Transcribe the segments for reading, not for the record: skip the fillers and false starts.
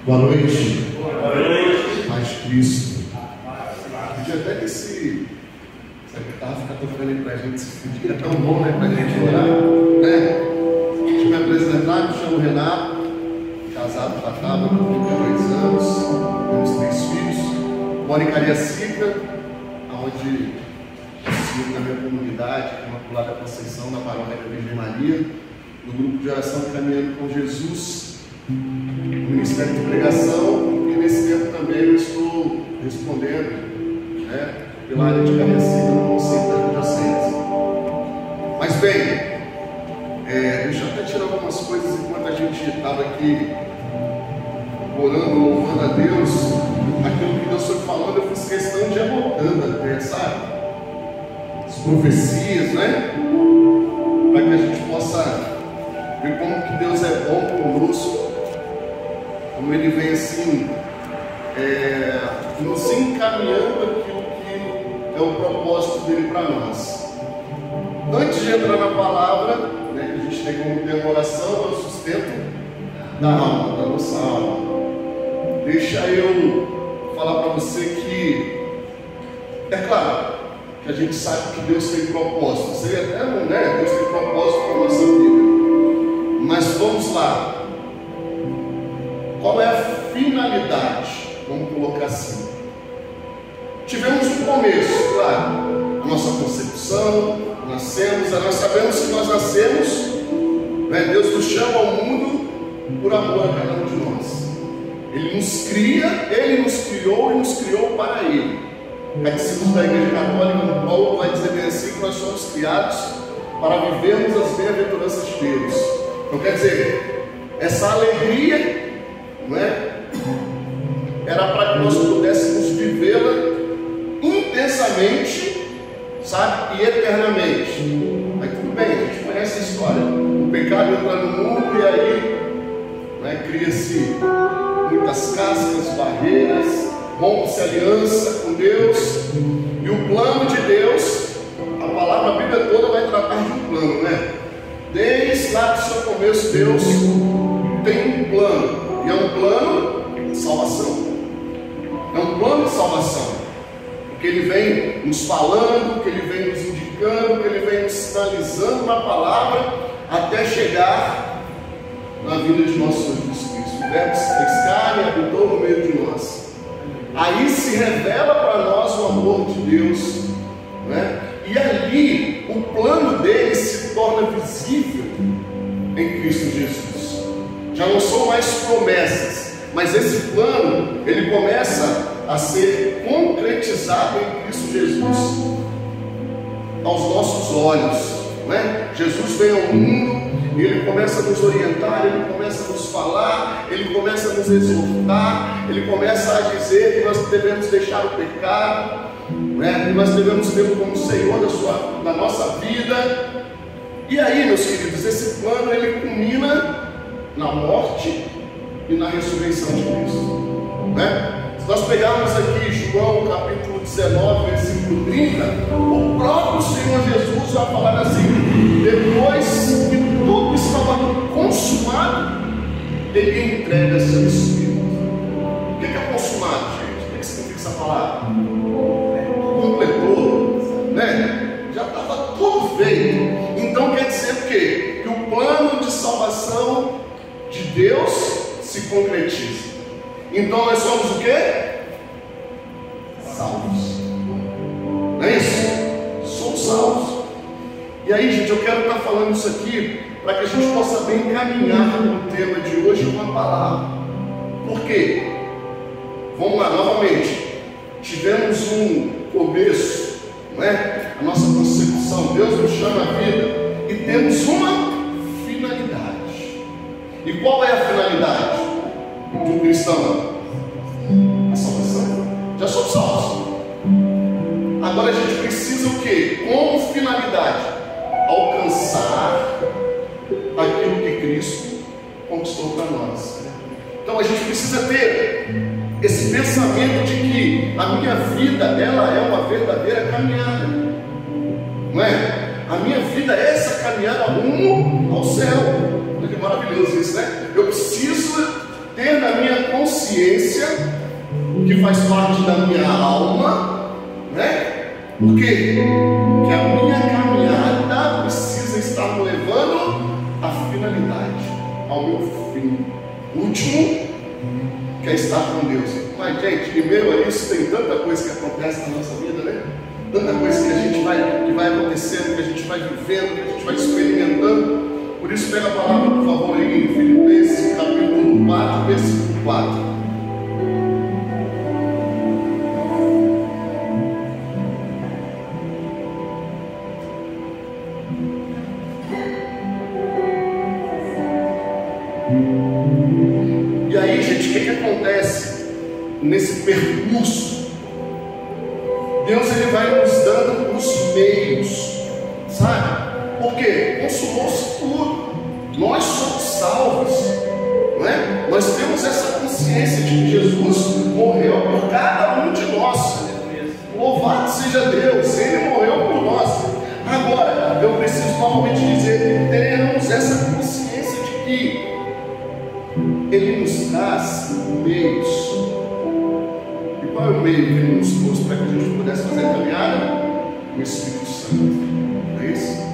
Boa noite. Boa noite. Paz de Cristo. Podia até que essa guitarra ficar tocando aí pra gente, esse dia é tão bom, né? Pra gente orar, né? Deixa eu me apresentar, me chamo Renato, casado com a Tábua, com 32 anos, temos 3 filhos, moro em Cariacica, onde sigo na minha comunidade, Imaculada Conceição, na paróquia da Virgem Maria, no grupo de oração Caminhando com Jesus, no Ministério de Pregação, e nesse tempo também eu estou respondendo, né, pela área de Cariacica, no Conselho da Diocese. Mas bem, deixa eu até tirar algumas coisas enquanto a gente estava aqui orando, louvando a Deus. Aquilo que Deus foi falando, eu fiz questão de ir anotando até, sabe? As profecias, né? Para que a gente possa ver como que Deus é bom conosco, como Ele vem assim, nos encaminhando aquilo que é o propósito dele para nós. Antes de entrar na palavra, né, que a gente tem como ter oração, é o sustento da alma, da nossa alma. Deixa eu falar para você que, é claro, que a gente sabe que Deus tem propósito. Seria eterno, né? Deus tem propósito para a nossa vida. Mas vamos lá. Qual é a finalidade? Vamos colocar assim. Tivemos um começo, claro. A nossa concepção, nascemos, nós sabemos que nós nascemos, né? Deus nos chama ao mundo por amor a cada um de nós. Ele nos cria, Ele nos criou e nos criou para Ele. O Catecismo da Igreja Católica, no Paulo, vai dizer bem assim que nós somos criados para vivermos as bem-aventuranças de Deus. Então quer dizer, essa alegria, não é? Era para que nós pudéssemos vivê-la intensamente, sabe? E eternamente. Mas tudo bem, a gente conhece a história. O pecado entra no mundo e aí, né, cria-se muitas cascas, barreiras, rompe-se aliança com Deus, e o plano de Deus, a palavra, a Bíblia toda vai tratar de um plano, né? Desde lá do seu começo, Deus tem um plano, e é um plano de salvação. É um plano de salvação, porque Ele vem nos falando, que Ele vem nos indicando, que Ele vem nos sinalizando na palavra, até chegar na vida de nosso Senhor Jesus Cristo. O Verbo se fez carne e habitou no meio de nós. Aí se revela para nós o amor de Deus, né? E ali o plano dele se torna visível em Cristo Jesus. Já não são mais promessas, mas esse plano ele começa a ser concretizado em Cristo Jesus aos nossos olhos, né? Jesus vem ao mundo e Ele começa a nos orientar, Ele começa a nos falar, Ele começa a nos exortar, Ele começa a dizer que nós devemos deixar o pecado, né? Que nós devemos tê-lo como Senhor da nossa vida. E aí, meus queridos, esse plano ele culmina na morte e na ressurreição de Cristo, né? Se nós pegarmos aqui João capítulo 19, versículo 30, o próprio Senhor Jesus vai falar assim: depois que tudo estava consumado, Ele entrega seu Espírito. O que é consumado, gente? O que significa essa palavra? Completou, né? Já estava tudo feito. Então quer dizer o quê? Que o plano de salvação de Deus se concretiza. Então nós somos o quê? Salvos. Não é isso? Somos salvos. E aí, gente, eu quero estar falando isso aqui para que a gente possa bem caminhar no tema de hoje com a palavra. Por quê? Vamos lá, novamente. Tivemos um começo, não é? A nossa concepção. Deus nos chama a vida e temos uma finalidade. E qual é a finalidade de um cristão? A salvação. Já somos salvos. Agora a gente precisa o quê? Como finalidade? Alcançar aquilo que Cristo conquistou para nós. Então a gente precisa ter esse pensamento de que a minha vida, ela é uma verdadeira caminhada, não é? A minha vida é essa caminhada rumo ao céu. Olha que maravilhoso isso, né? Eu preciso ter na minha consciência, que faz parte da minha alma, né? Por quê? Porque a minha caminhada precisa estar me levando à finalidade, ao meu fim. O último, que é estar com Deus. Mas, gente, em meio a isso tem tanta coisa que acontece na nossa vida, né? Tanta coisa que a gente vai acontecendo, que a gente vai vivendo, que a gente vai experimentando. Por isso, pega a palavra, por favor, aí em Filipenses, capítulo 4, versículo 4. E aí, gente, o que acontece nesse percurso? Deus, ele vai nos dando os meios, sabe? Porque consumou-se tudo. Nós somos salvos, não é? Nós temos essa consciência de que Jesus morreu por cada um de nós. Louvado seja Deus, Ele morreu por nós. Agora, eu preciso novamente dizer que tenhamos essa consciência de que Ele nos traz meios. E qual é o meio que Ele nos trouxe para que a gente pudesse fazer a caminhada? O Espírito Santo. Não é isso?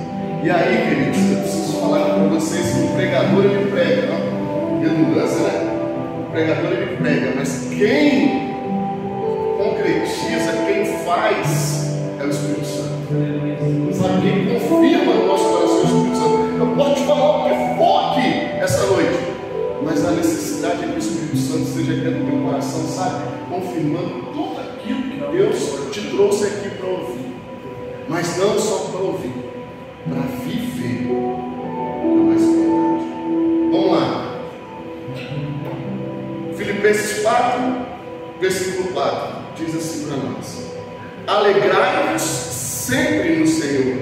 E aí, queridos, eu preciso falar para vocês que o pregador ele prega, não? Redundância, né? O pregador ele prega, mas quem concretiza, quem faz é o Espírito Santo. Sabe? Quem confirma no nosso coração é o Espírito Santo. Eu posso te falar o que for aqui essa noite, mas a necessidade é que o Espírito Santo esteja aqui no teu coração, sabe? Confirmando tudo aquilo que Deus te trouxe aqui para ouvir. Mas não só para ouvir, para viver. É mais importante. Vamos lá. Filipenses 4, versículo 4, diz assim para nós: alegrai-vos sempre no Senhor.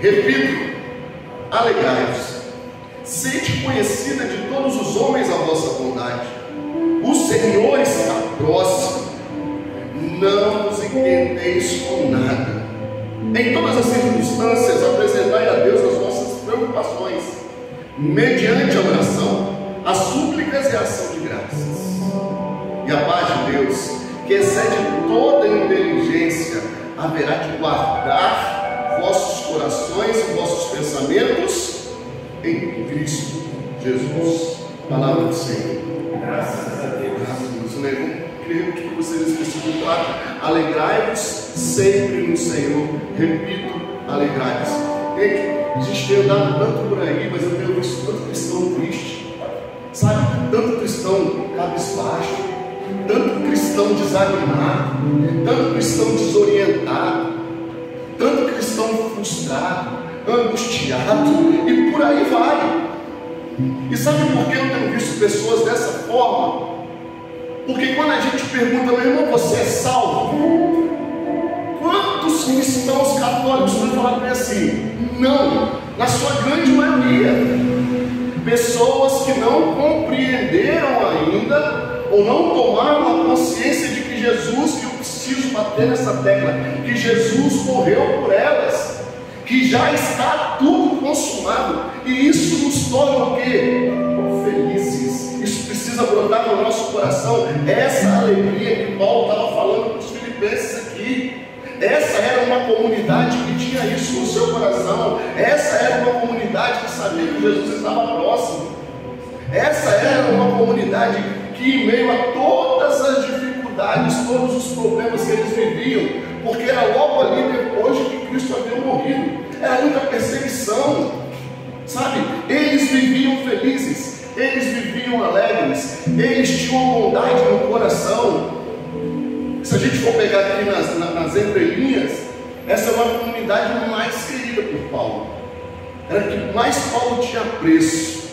Repito, alegrai-vos. Sede conhecida de todos os homens a vossa bondade. O Senhor está próximo. Não vos inquieteis com nada. Em todas as circunstâncias, apresentai a Deus as vossas preocupações, mediante a oração, as súplicas e a ação de graças. E a paz de Deus, que excede toda inteligência, haverá de guardar vossos corações e vossos pensamentos em Cristo Jesus. Palavra do Senhor. Graças a Deus. Graças a Deus. Eu queria repetir para vocês esse versículo 4. Alegrai-vos sempre no Senhor. Repito, alegrai-vos. A gente tem andado tanto por aí, mas eu tenho visto tanto cristão triste, sabe? Tanto cristão cabisbaixo, tanto cristão desanimado, tanto cristão desorientado, tanto cristão frustrado, angustiado, e por aí vai. E sabe por que eu tenho visto pessoas dessa forma? Porque quando a gente pergunta, meu irmão, você é salvo? Quantos cristãos católicos vão falar assim? Não, na sua grande maioria. Pessoas que não compreenderam ainda, ou não tomaram a consciência de que Jesus, que eu preciso bater nessa tecla, que Jesus morreu por elas, que já está tudo consumado, e isso nos torna o quê? Felizes. Isso precisa brotar no nosso coração, essa alegria que Paulo estava falando para os filipenses aqui. Essa era uma comunidade que tinha isso no seu coração. Essa era uma comunidade que sabia que Jesus estava próximo. Essa era uma comunidade que, em meio a todas as dificuldades, todos os problemas que eles viviam, porque era logo ali depois de que Cristo havia morrido, era muita perseguição, sabe? Eles viviam felizes, eles viviam alegres, eles tinham bondade no coração. Se a gente for pegar aqui nas entrelinhas, essa é uma comunidade mais querida por Paulo. Era que mais Paulo tinha apreço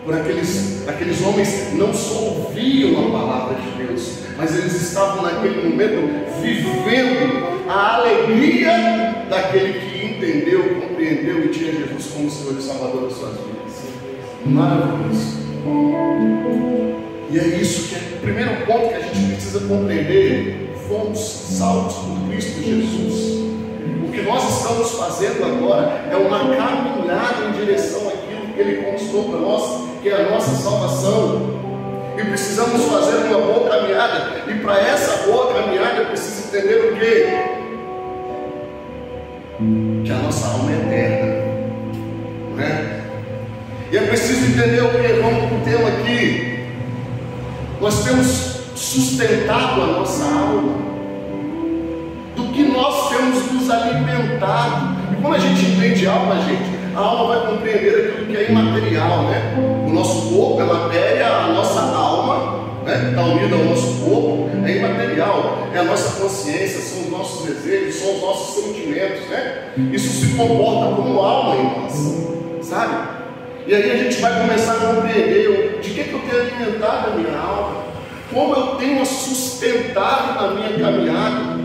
por aqueles homens que não só ouviam a palavra de Deus, mas eles estavam naquele momento vivendo a alegria daquele que entendeu, compreendeu e tinha Jesus como Senhor e Salvador das suas vidas. Maravilhoso. E é isso que é o primeiro ponto que a gente precisa compreender. Fomos salvos por Cristo Jesus. O que nós estamos fazendo agora é uma caminhada em direção àquilo que Ele conquistou para nós, que é a nossa salvação. e precisamos fazer uma boa caminhada. E para essa boa caminhada eu preciso entender o quê? Que a nossa alma é eterna, não é? E é preciso entender o que? Vamos para o tema aqui. Nós temos sustentado a nossa alma, do que nós temos nos alimentado. E quando a gente entende alma, a alma vai compreender aquilo que é imaterial, né? O nosso corpo é matéria, a nossa alma, né, está unida ao nosso corpo, é imaterial, é a nossa consciência, são os nossos desejos, são os nossos sentimentos, né? Isso se comporta como alma em nós, sabe? E aí a gente vai começar a compreender de que eu tenho alimentado a minha alma, como eu tenho sustentado na minha caminhada.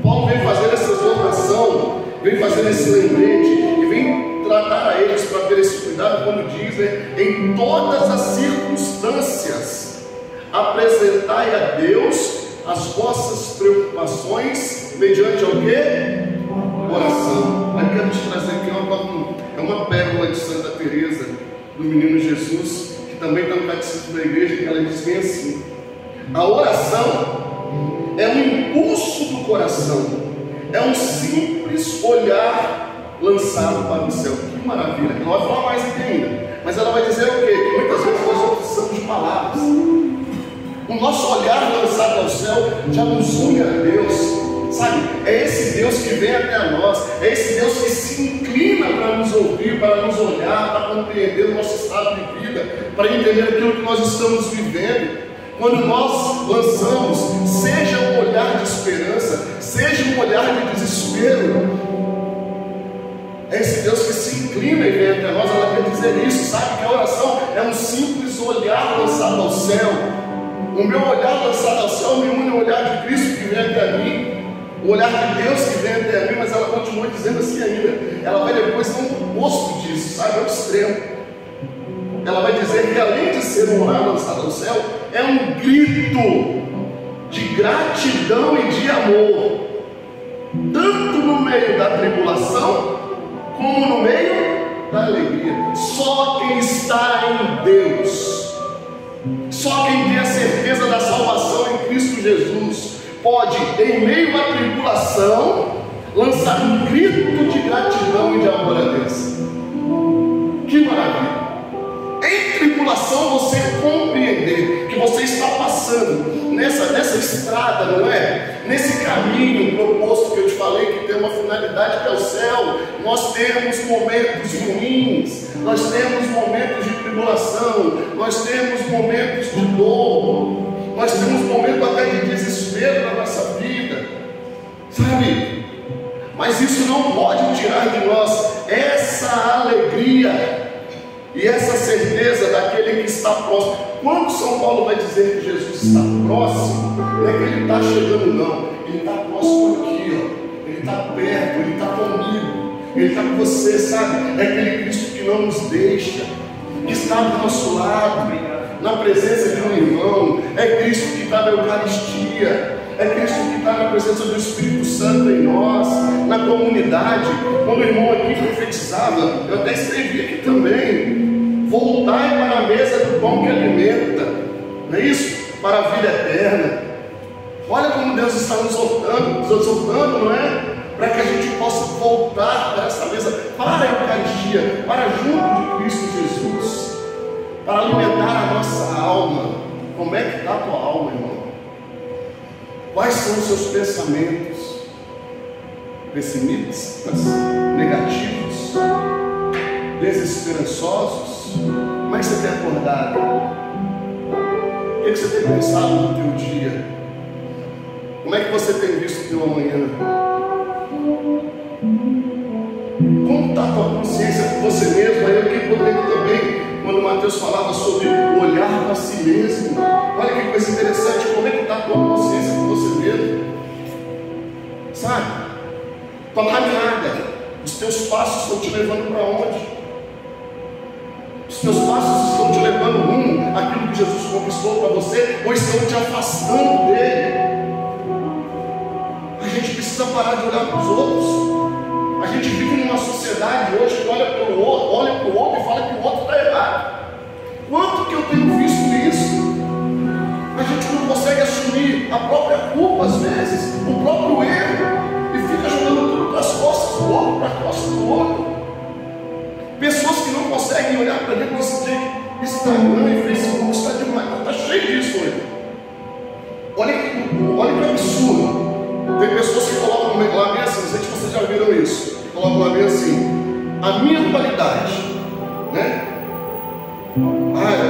Paulo vem fazer essa exortação, vem fazer esse lembrete e vem tratar a eles para ter esse cuidado quando diz, né, em todas as circunstâncias apresentai a Deus as vossas preocupações mediante o quê? Oração. Aí quero te trazer aqui uma pérola de Santa Teresa do Menino Jesus, que também está no catecismo da igreja, que ela diz bem assim: a oração é um impulso do coração, é um simples olhar lançado para o céu. Que maravilha! Não vai falar mais aqui ainda, mas ela vai dizer o quê? Que muitas vezes nós precisamos de palavras. O nosso olhar lançado ao céu já nos une a Deus, sabe? É esse Deus que vem até nós, é esse Deus que se inclina para nos ouvir, para nos olhar, para compreender o nosso estado de vida, para entender aquilo que nós estamos vivendo. Quando nós lançamos, seja um olhar de esperança, seja um olhar de desespero, é esse Deus que se inclina e vem até nós. Ela quer dizer isso, sabe? Que a oração é um simples olhar lançado ao céu. O meu olhar lançado ao céu me une ao olhar de Cristo que vem até mim, o olhar de Deus que vem até mim. Mas ela continua dizendo assim ainda, ela vai depois no oposto disso, sabe? Ao extremo. Ela vai dizer que além de ser um olhar lançado ao céu, é um grito de gratidão e de amor, tanto no meio da tribulação, como no meio da alegria. Só quem está em Deus, só quem tem a certeza da salvação em Cristo Jesus, pode, em meio à tribulação, lançar um grito de gratidão e de amor a Deus. Que maravilha! Em tribulação você compreender que você está passando nessa estrada, não é? Nesse caminho proposto que eu te falei, que tem uma finalidade que é o céu. Nós temos momentos ruins, nós temos momentos de tribulação, nós temos momentos de dor, nós temos momentos até de desespero na nossa vida, sabe? Mas isso não pode tirar de nós essa alegria e essa certeza daquele que está próximo. Quando São Paulo vai dizer que Jesus está próximo, não é que ele está chegando, não. Ele está próximo aqui, ó. Ele está perto, ele está comigo, ele está com você, sabe? É aquele Cristo que não nos deixa, que está do nosso lado, na presença de um irmão. É Cristo que está na Eucaristia, é Cristo que está na presença do Espírito Santo em nós, na comunidade. Quando o irmão aqui profetizava, eu até escrevi aqui também: voltai para a mesa do pão que alimenta, não é isso? Para a vida eterna. Olha como Deus está nos exortando, não é? Para que a gente possa voltar para essa mesa, para a Eucaristia, para junto de Cristo Jesus, para alimentar a nossa alma. Como é que está a tua alma, irmão? Quais são os seus pensamentos? Pessimistas? Negativos? Desesperançosos? Como é que você tem acordado? O que você tem pensado no teu dia? Como é que você tem visto o teu amanhã? Como está a tua consciência por você mesmo? Aí eu fiquei contente também quando Mateus falava sobre o olhar para si mesmo. Olha que coisa interessante, como é que está a tua consciência por você mesmo? Sabe? Tua caminhada, os teus passos estão te levando para onde? Os teus passos estão te levando rumo àquilo que Jesus conquistou para você, ou estão te afastando dele? A gente precisa parar de olhar para os outros. A gente vive numa sociedade hoje que olha para o outro e fala que o outro está errado. Quanto que eu tenho visto isso? pouco, às vezes, o próprio erro, e fica jogando tudo para as costas do outro, para as costas do outro. Pessoas que não conseguem olhar para dentro desse Instagram e Facebook, está demais, está cheio disso hoje. Olha que absurdo. Tem pessoas que colocam lá bem assim, não sei se vocês já viram isso, que colocam lá bem assim: a minha qualidade, né?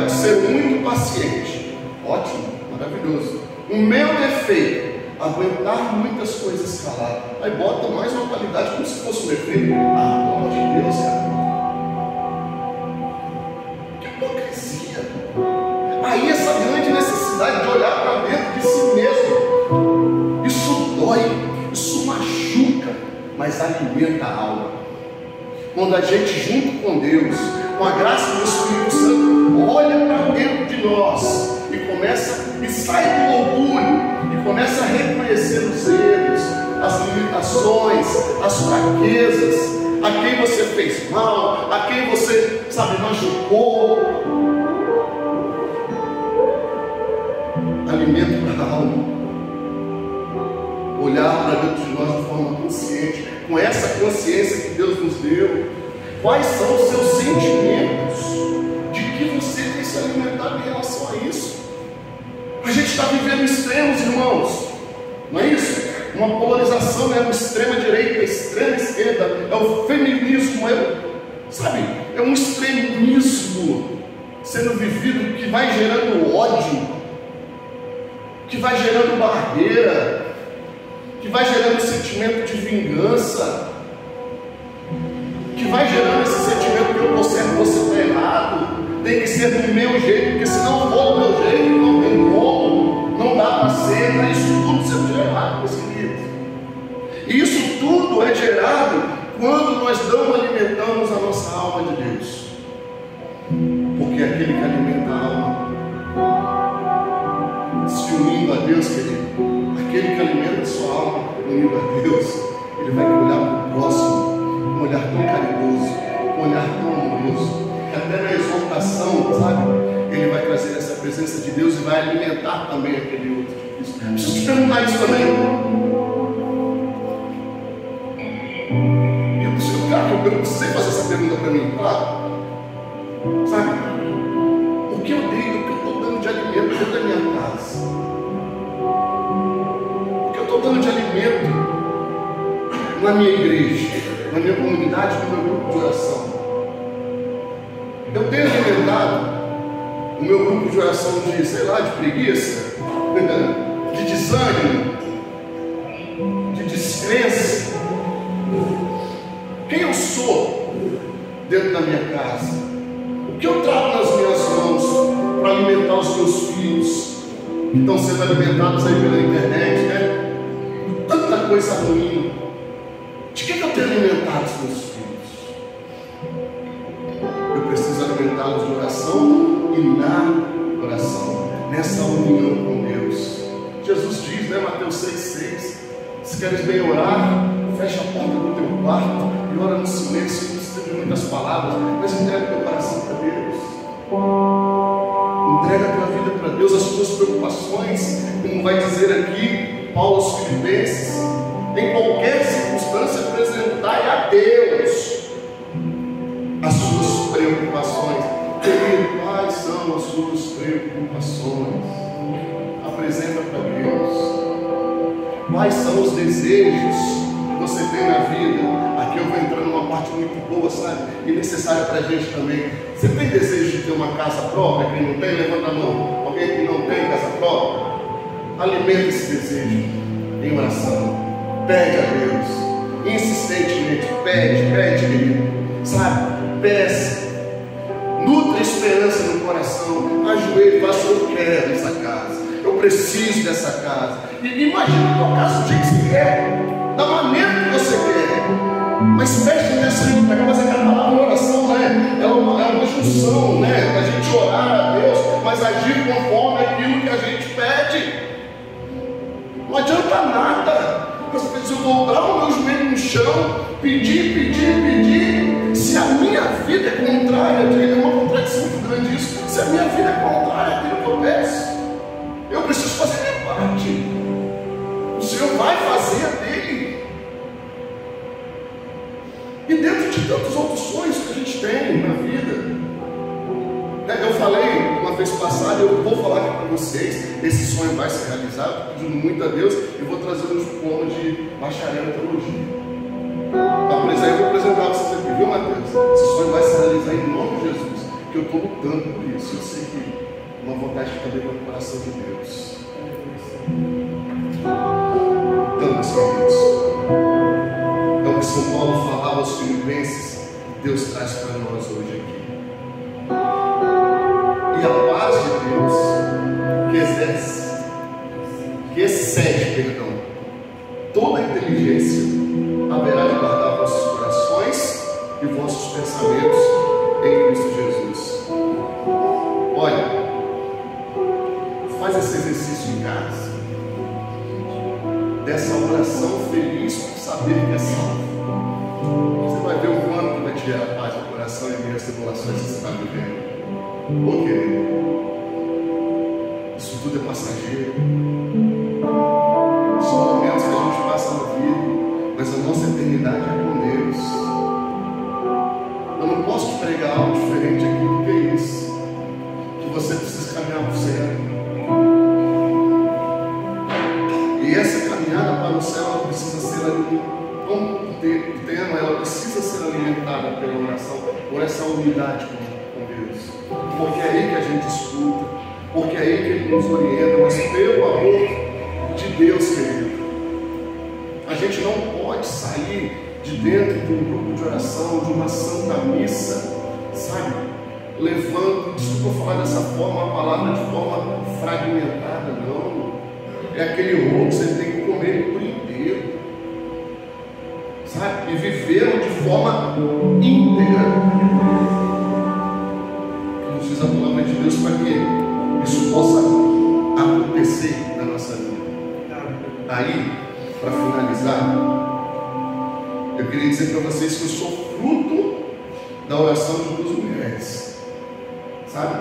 Ser muito paciente. Ótimo, maravilhoso. O meu defeito, aguentar muitas coisas calado. Aí bota mais uma qualidade como se fosse um defeito. Pelo amor de Deus, cara. Que hipocrisia. Aí essa grande necessidade de olhar para dentro de si mesmo. Isso dói, isso machuca, mas alimenta a alma. Quando a gente, junto com Deus, com a graça do Espírito Santo, olha para dentro de nós e sai do orgulho e começa a reconhecer os erros, as limitações, as fraquezas, a quem você fez mal, a quem você, machucou. Alimento para a alma. Olhar para dentro de nós de forma consciente, com essa consciência que Deus nos deu. Quais são os seus sentimentos? De que você tem se alimentado em relação a isso? A gente está vivendo extremos, irmãos, não é isso? Uma polarização, né? O extrema direita, a extrema esquerda, é o feminismo, é um extremismo sendo vivido que vai gerando ódio, que vai gerando barreira, que vai gerando sentimento de vingança, que vai gerando esse sentimento que eu estou certo, você está errado, tem que ser do meu jeito, porque se não for do meu jeito, não tem como, não dá para ser, né? Isso tudo sendo gerado, meus queridos. E isso tudo é gerado quando nós não alimentamos a nossa alma de Deus, porque aquele que alimenta a alma, se unindo a Deus, querido, aquele que alimenta a sua alma, unido a Deus, ele vai olhar para o próximo, um olhar tão caridoso, um olhar tão amoroso, que até na exaltação, ele vai trazer essa presença de Deus e vai alimentar também aquele outro. Preciso te perguntar isso também. Eu sei fazer essa pergunta para mim, claro. O que eu dei, o que eu estou dando de alimento dentro da minha casa? O que eu estou dando de alimento na minha igreja, na minha comunidade, no meu grupo de oração? Eu tenho alimentado o meu grupo de oração de preguiça, de desânimo, de descrença? Quem eu sou dentro da minha casa? O que eu trago nas minhas mãos para alimentar os meus filhos, que estão sendo alimentados aí pela internet, né? Tanta coisa ruim. De que eu tenho alimentado os meus filhos? Eu preciso alimentá-los de oração e na oração, nessa união com Deus. Jesus diz, né, Mateus 6,6: se queres bem orar, fecha a porta do teu quarto e ora no silêncio, não precisa de muitas palavras, mas entrega o teu coração para Deus. Entrega a tua vida para Deus, as tuas preocupações, como vai dizer aqui Paulo aos Filipenses: em qualquer circunstância apresentai a Deus as suas preocupações. Querido, quais são as suas preocupações? Apresenta para Deus. Quais são os desejos que você tem na vida? Aqui eu vou entrar numa parte muito boa, e necessária para a gente também. Você tem desejo de ter uma casa própria? Quem não tem, levanta a mão. Alguém que não tem casa própria? Alimenta esse desejo em oração. Pede a Deus, insistentemente, pede, querido, peça, nutre esperança no coração, ajoelhe e fala: eu quero essa casa, eu preciso dessa casa. E imagina o teu caso do jeito que você quer, da maneira que você quer, mas preste atenção, para fazer aquela palavra oração, né? É uma junção, né? A gente orar a Deus, mas agir conforme aquilo que a gente pede. Não adianta nada. Eu preciso dobrar o meu joelho no chão, pedir, se a minha vida é contrária, é uma contradição muito grande isso. Se a minha vida é contrária àquilo que eu peço, eu preciso fazer minha parte. tantos outros sonhos que a gente tem na vida. Eu falei uma vez passada, eu vou falar aqui para vocês, esse sonho vai ser realizado, pedindo muito a Deus, e vou trazer um diploma de bacharel em teologia. Eu vou apresentar vocês aqui, viu, Mateus? Esse sonho vai se realizar em nome de Jesus, que eu estou lutando por isso. Eu sei que uma vontade fica dentro do coração de Deus. Então, meus queridos, é o que São Paulo falava aos Filipenses, Deus traz para nós hoje aqui. E a paz de Deus, que excede, toda a inteligência, haverá de guardar vossos corações e vossos pensamentos em Cristo Jesus. Olha, faz esse exercício em casa, dessa oração feliz por saber que é salvo. Você vai ver o quanto vai te gerar paz no coração em meio às tribulações que você está vivendo. Porque isso tudo é passageiro. São momentos que a gente passa na vida, mas a nossa eternidade é com Deus. Eu não posso te pregar algo diferente aqui do que isso, que você precisa caminhar para o céu. E essa caminhada para o céu, ela precisa ser alimentada, como o tema, ela precisa ser alimentada pela oração, por essa unidade com Deus. Porque é aí que a gente escuta, porque é aí que Ele nos orienta, mas pelo amor de Deus, querido. A gente não pode sair de dentro de um grupo de oração, de uma santa missa, sabe? Levando, desculpa falar dessa forma, a palavra de forma fragmentada, não. É aquele rolo que você tem que comer por inteiro, sabe? E vivê-lo de forma íntegra. Nos diz a palavra de Deus para que isso possa acontecer na nossa vida. Aí, para finalizar, eu queria dizer para vocês que eu sou fruto da oração de duas mulheres, sabe?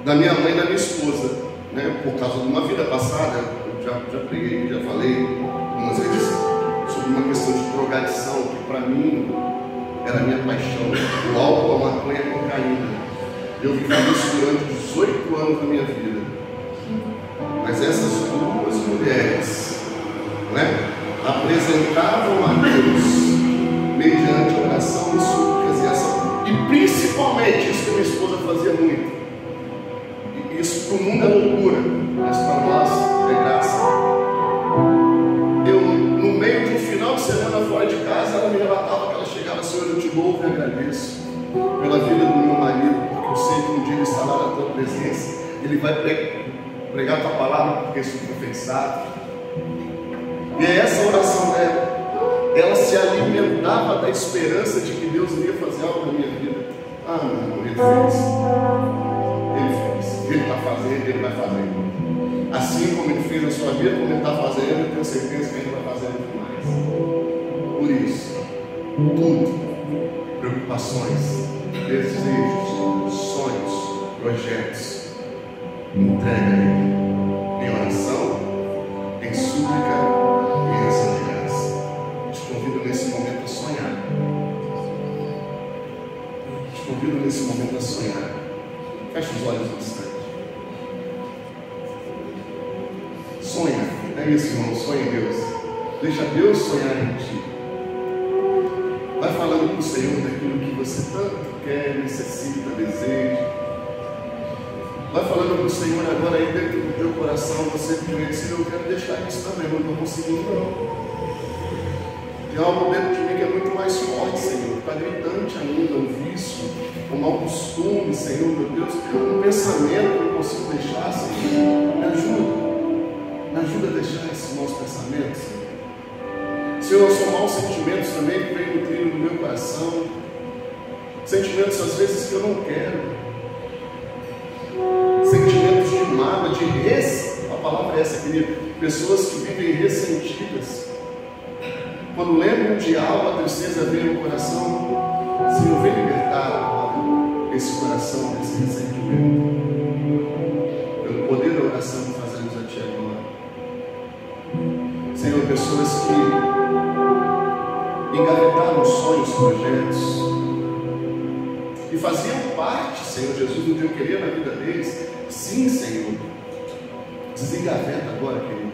Da minha mãe e da minha esposa, né? Por causa de uma vida passada, eu já preguei, já falei algumas vezes sobre uma questão de drogadição, que para mim era a minha paixão, o álcool, a maconha e a cocaína. Eu vivi isso durante 18 anos da minha vida. Mas essas duas mulheres, né, apresentavam a Deus mediante a oração e súplicas e ação. E principalmente isso que minha esposa fazia muito. E isso para o mundo é loucura, mas para nós é graça. Eu, no meio de um final de semana fora de casa, ela me relatava que ela chegava: Senhor, eu te louvo e agradeço pela vida do meu marido, porque eu sei que um dia ele estará na tua presença, ele vai pregar a tua palavra, porque sou profetizado. E é essa oração dela, ela se alimentava da esperança de que Deus iria fazer algo na minha vida. Ah, meu irmão, Ele fez, Ele está fazendo, Ele vai fazer. Assim como Ele fez na sua vida, como Ele está fazendo, eu tenho certeza que Ele vai fazer muito mais. Por isso, tudo, preocupações, desejos, sonhos, projetos, entrega a Ele em oração, em súplica e em ação de graça. Te convido nesse momento a sonhar. Te convido nesse momento a sonhar. Feche os olhos um instante. Sonha. É isso, irmão. Sonha em Deus. Deixa Deus sonhar em ti. Vai falando com o Senhor daquilo que você tanto quer, necessita, deseja. Vai falando com o Senhor agora aí dentro do teu coração. Você primeiro diz: eu quero deixar isso também, mas não estou conseguindo não. Tem algo dentro de mim que é muito mais forte, Senhor. Está gritante ainda, um vício, um mau costume, Senhor, meu Deus. Um pensamento que eu não consigo deixar, Senhor. Me ajuda. Me ajuda a deixar esses maus pensamentos, Senhor. Senhor, são maus sentimentos também que vêm nutrindo no meu coração. Sentimentos às vezes que eu não quero. Sentimentos de mágoa, de a palavra é essa, querido. Pessoas que vivem ressentidas. Quando lembram de algo, a tristeza vem no coração. Senhor, vem libertar esse coração desse ressentimento. Pelo poder da oração que fazemos a Ti agora. Senhor, pessoas que engavetaram projetos. E faziam parte, Senhor Jesus, do que eu queria na vida deles. Sim, Senhor. Desengaveta agora, querido.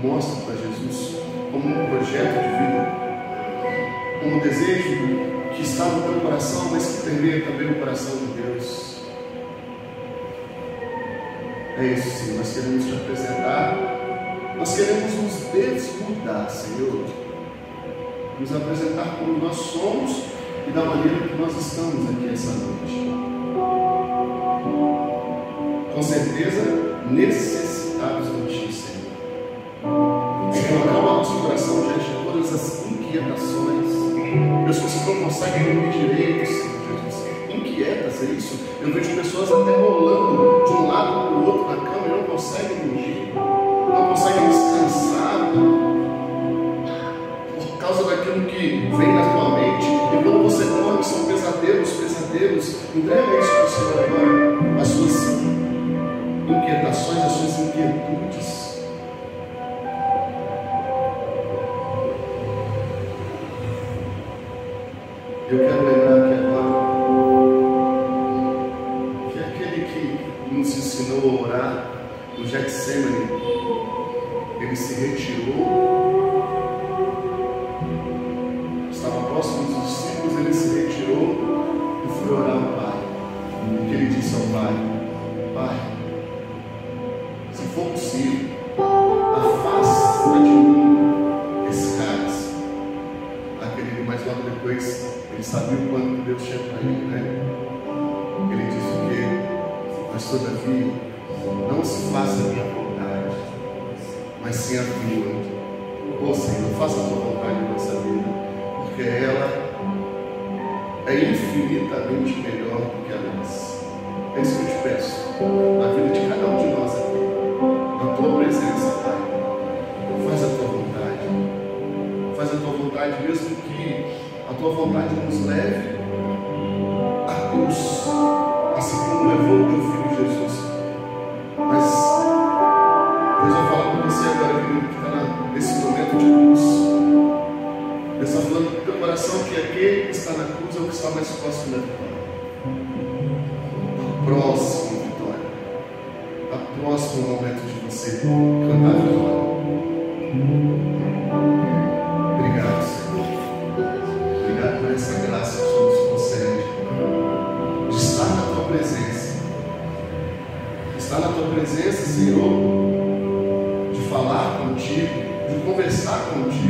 Mostra para Jesus como um projeto de vida, como um desejo que está no teu coração, mas que permeia também o coração de Deus. É isso, sim. Nós queremos te apresentar. Nós queremos nos desnudar, Senhor. Nos apresentar como nós somos e da maneira que nós estamos aqui essa noite. Com certeza, necessitados de Ti, Senhor. Senhor, acalma nosso coração diante de todas as inquietações. Pessoas que não conseguem dormir direito, Senhor Jesus. Inquietas, é isso? Eu vejo pessoas até rolando de um lado para o outro na cama e não conseguem dormir. Não conseguem descansar por causa daquilo que vem na tua mente. E quando você dorme, são pesadelos. Entrega isso para o Senhor agora. As suas inquietações, as suas inquietudes. Eu quero lembrar aqui agora que aquele que nos ensinou a orar no Getsemane, ele se retirou, estava próximo dos discípulos, ele se retirou e foi orar ao Pai. E ele disse ao Pai: Pai, se for possível, afasta de mim esse cálice. Aquele, mas logo depois ele sabia o quanto Deus tinha para ele, né? Ele disse o quê? Mas todavia, não se faça a minha vontade, mas sim a tua. Ô Senhor, faça a tua vontade na nossa vida, porque ela é infinitamente melhor do que a nossa. É isso que eu te peço, na vida de cada um de nós aqui, na tua presença, Pai. Faz a tua vontade, faz a tua vontade, mesmo que a tua vontade nos leve à cruz, assim como levou o teu filho Jesus. Mas Deus vai falar com você agora, querido, que está nesse momento de cruz. Deus está falando no teu coração que aquele que está na cruz é o que está mais próximo da vitória. A próxima vitória. A próximo momento de você cantar a vitória. Obrigado, Senhor. Obrigado por essa graça que o Senhor nos concede de estar na tua presença. Estar na tua presença, Senhor, de falar contigo, de conversar contigo.